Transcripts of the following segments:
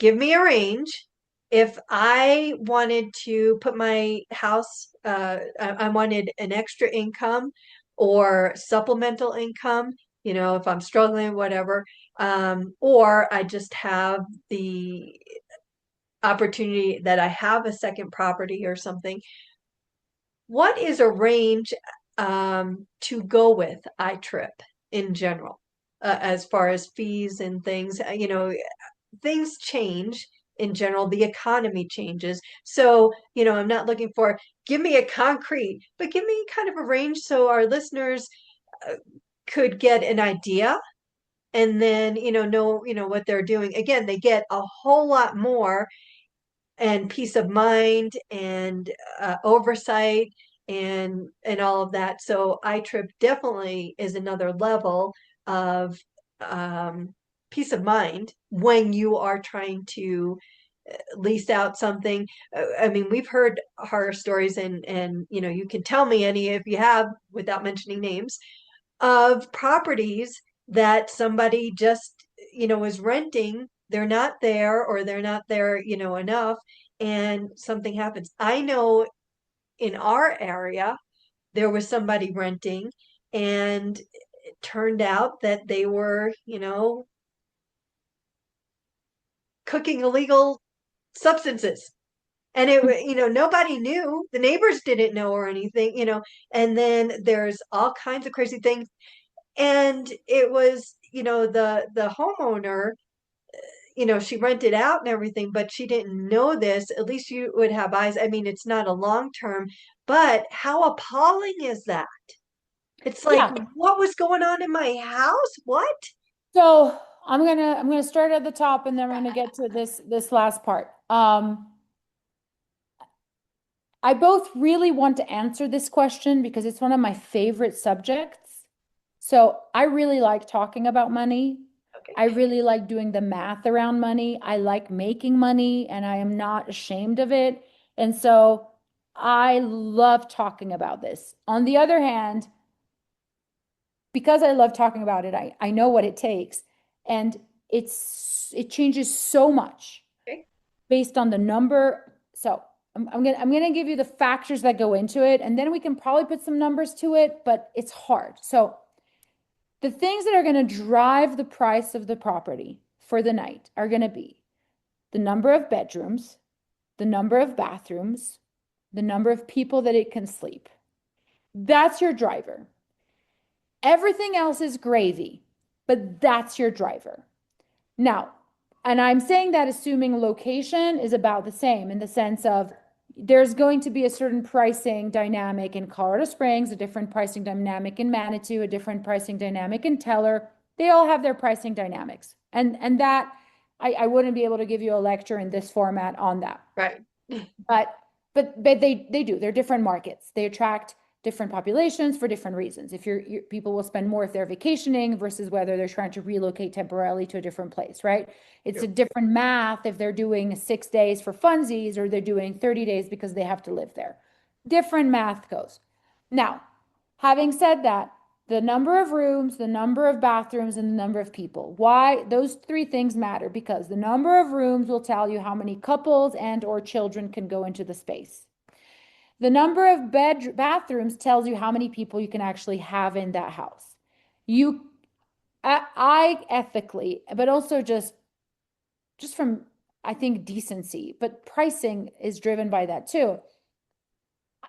give me a range. If I wanted to put my house, I wanted an extra income or supplemental income, if I'm struggling, whatever, or I just have the opportunity that I have a second property or something. What is a range to go with iTrip in general, as far as fees and things? Things change in general. The economy changes. So, I'm not looking for give me a concrete, but give me kind of a range so our listeners uh, could get an idea and then, know what they're doing. Again, they get a whole lot more and peace of mind and oversight and all of that. So iTrip definitely is another level of peace of mind when you are trying to lease out something. I mean, we've heard horror stories, and you can tell me any if you have without mentioning names of properties that somebody just is renting. They're not there, or they're not there enough, and something happens. I know in our area there was somebody renting, and it turned out that they were cooking illegal substances. And nobody knew. The neighbors didn't know or anything. And then there's all kinds of crazy things. And it was, the homeowner, she rented out and everything, but she didn't know this. At least you would have eyes. I mean, it's not a long term, but how appalling is that? It's like, Yeah. what was going on in my house? What? So I'm gonna start at the top and then we're gonna get to this last part. I both really want to answer this question because it's one of my favorite subjects. So I really like talking about money. Okay. I really like doing the math around money. I like making money and I am not ashamed of it. And so I love talking about this. On the other hand, because I love talking about it, I know what it takes. And it changes so much Okay. based on the number. So I'm gonna give you the factors that go into it, and then we can probably put some numbers to it, but it's hard. So the things that are going to drive the price of the property for the night are going to be the number of bedrooms, the number of bathrooms, the number of people that it can sleep. That's your driver. Everything else is gravy, but that's your driver. Now, and I'm saying that assuming location is about the same in the sense of there's going to be a certain pricing dynamic in Colorado Springs, a different pricing dynamic in Manitou, a different pricing dynamic in Teller. They all have their pricing dynamics. And that I wouldn't be able to give you a lecture in this format on that. Right. But but they do. They're different markets. They attract different populations for different reasons. If people will spend more if they're vacationing versus whether they're trying to relocate temporarily to a different place, right? It's a Yep. different math if they're doing 6 days for funsies or they're doing 30 days because they have to live there. Different math goes. Now, having said that, the number of rooms, the number of bathrooms, and the number of people. Why? Those three things matter because the number of rooms will tell you how many couples and or children can go into the space. The number of bathrooms tells you how many people you can actually have in that house. You, I ethically, but also just from, I think, decency, but pricing is driven by that too.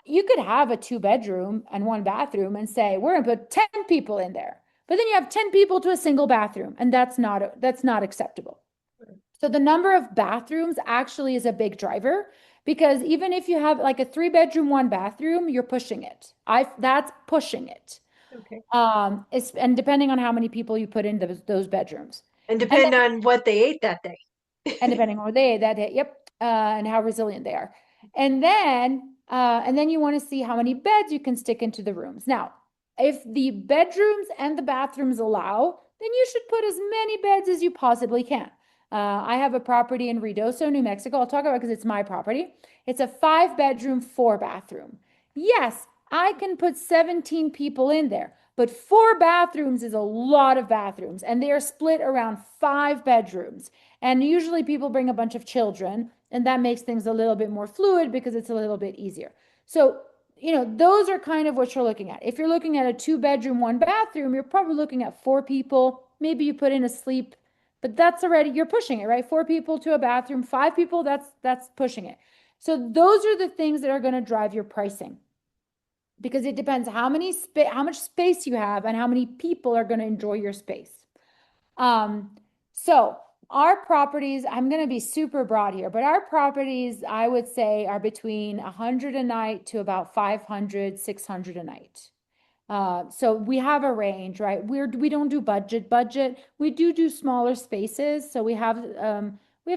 You could have a 2 bedroom and 1 bathroom and say, we're gonna put 10 people in there. But then you have 10 people to a single bathroom, and that's not acceptable. So the number of bathrooms actually is a big driver because even if you have like a 3 bedroom, 1 bathroom, you're pushing it. That's pushing it. Okay. And depending on how many people you put in those bedrooms. And And depend on what they ate that day. and depending on where that hit, yep, and how resilient they are. And then you want to see how many beds you can stick into the rooms. Now, if the bedrooms and the bathrooms allow, then you should put as many beds as you possibly can. I have a property in Ruidoso, New Mexico. I'll talk about it because it's my property. It's a 5 bedroom, 4 bathroom. Yes, I can put 17 people in there, but 4 bathrooms is a lot of bathrooms, and they are split around 5 bedrooms. And usually people bring a bunch of children, and that makes things a little bit more fluid because it's a little bit easier. So, those are kind of what you're looking at. If you're looking at a 2 bedroom, 1 bathroom, you're probably looking at 4 people. Maybe you put in a sleep, but that's already, you're pushing it, right? 4 people to a bathroom, 5 people, that's pushing it. So those are the things that are going to drive your pricing, because it depends how much space you have and how many people are going to enjoy your space. So our properties, I'm going to be super broad here, but our properties, I would say, are between 100 a night to about 500, 600 a night. So we have a range, right? We don't do budget. We do smaller spaces. So we have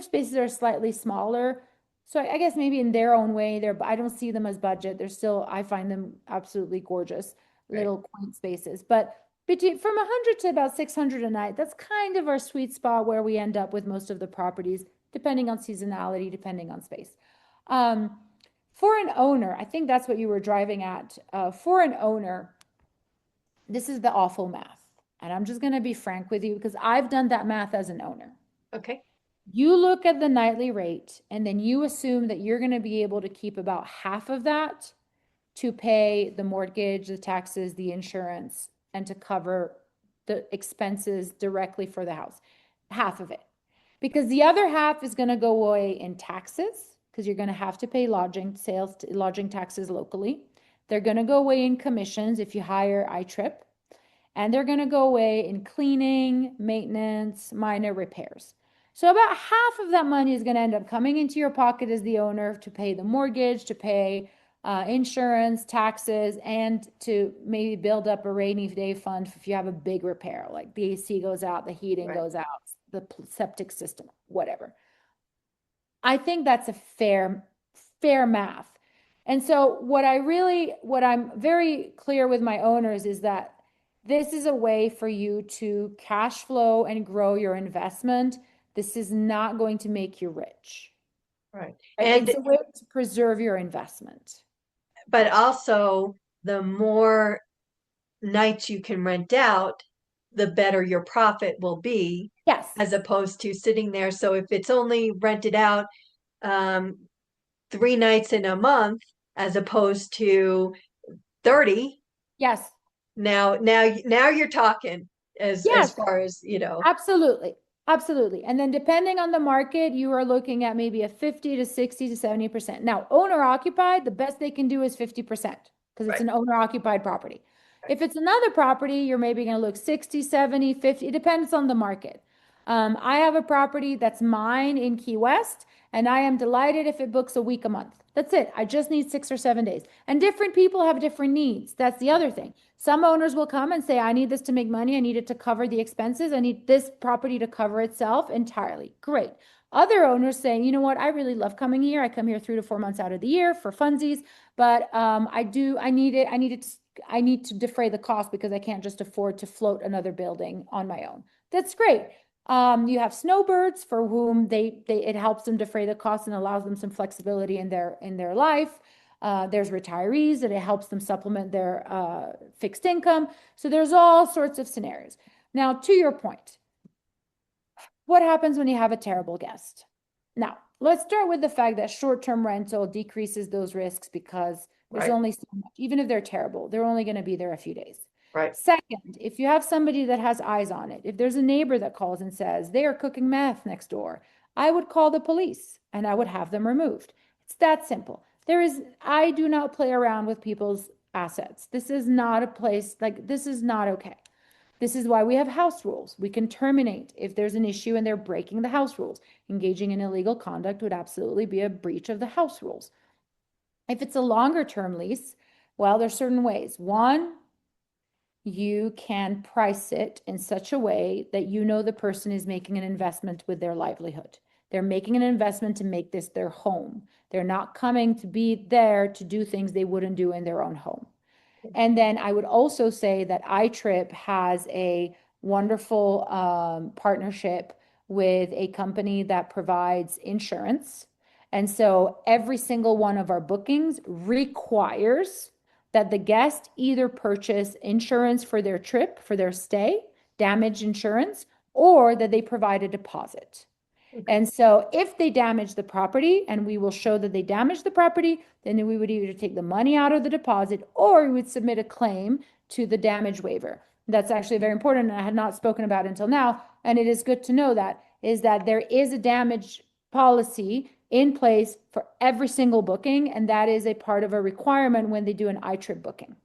spaces that are slightly smaller. So I guess maybe in their own way, I don't see them as budget. I find them absolutely gorgeous Right. little quaint spaces. But from 100 to about 600 a night, that's kind of our sweet spot where we end up with most of the properties, depending on seasonality, depending on space. Um, for an owner, I think that's what you were driving at. For an owner, this is the awful math. And I'm just going to be frank with you because I've done that math as an owner. Okay. You look at the nightly rate and then you assume that you're going to be able to keep about half of that to pay the mortgage, the taxes, the insurance, and to cover the expenses directly for the house. Half of it. Because the other half is going to go away in taxes, because you're going to have to pay lodging taxes locally. They're going to go away in commissions if you hire iTrip, and they're going to go away in cleaning, maintenance, minor repairs. So about half of that money is going to end up coming into your pocket as the owner to pay the mortgage, to pay insurance, taxes, and to maybe build up a rainy day fund if you have a big repair, like the AC goes out, the heating Right. goes out, the septic system, whatever. I think that's a fair math. And so what I'm very clear with my owners is that this is a way for you to cash flow and grow your investment. This is not going to make you rich, Right. right? It's a way to preserve your investment. But also the more nights you can rent out, the better your profit will be Yes. as opposed to sitting there. So if it's only rented out um, 3 nights in a month as opposed to 30, Yes. now you're talking as Yes. far as, Absolutely. Absolutely. And then depending on the market, you are looking at maybe a 50 to 60 to 70%. Now, owner occupied, the best they can do is 50% because it's right, an owner occupied property. right. If it's another property, you're maybe going to look 60, 70, 50. It depends on the market. I have a property that's mine in Key West, and I am delighted if it books a week a month. That's it. I just need 6 or 7 days. And different people have different needs. That's the other thing. Some owners will come and say, I need this to make money. I need it to cover the expenses. I need this property to cover itself entirely. Great. Other owners saying, you know what, I really love coming here. I come here 3 to 4 months out of the year for funsies, but I need to defray the cost because I can't just afford to float another building on my own. That's great. You have snowbirds for whom it helps them defray the cost and allows them some flexibility in their life. There's retirees that it helps them supplement their fixed income. So there's all sorts of scenarios. Now, to your point, what happens when you have a terrible guest? Now, let's start with the fact that short-term rental decreases those risks because there's Right, only so much. Even if they're terrible, they're only going to be there a few days. right. Second, if you have somebody that has eyes on it, if there's a neighbor that calls and says they are cooking meth next door, I would call the police and I would have them removed. It's that simple. I do not play around with people's assets. This is not a place, like, this is not okay. This is why we have house rules. We can terminate if there's an issue and they're breaking the house rules. Engaging in illegal conduct would absolutely be a breach of the house rules. If it's a longer term lease, well, there's certain ways. One, you can price it in such a way that you know the person is making an investment with their livelihood. They're making an investment to make this their home. They're not coming to be there to do things they wouldn't do in their own home. And then I would also say that iTrip has a wonderful partnership with a company that provides insurance. And so every single one of our bookings requires that the guest either purchase insurance for their trip, for their stay, damage insurance, or that they provide a deposit. And so if they damage the property and we will show that they damaged the property, then we would either take the money out of the deposit or we would submit a claim to the damage waiver. That's actually very important, and I had not spoken about until now, and it is good to know that, is that there is a damage policy in place for every single booking, and that is a part of a requirement when they do an iTrip booking.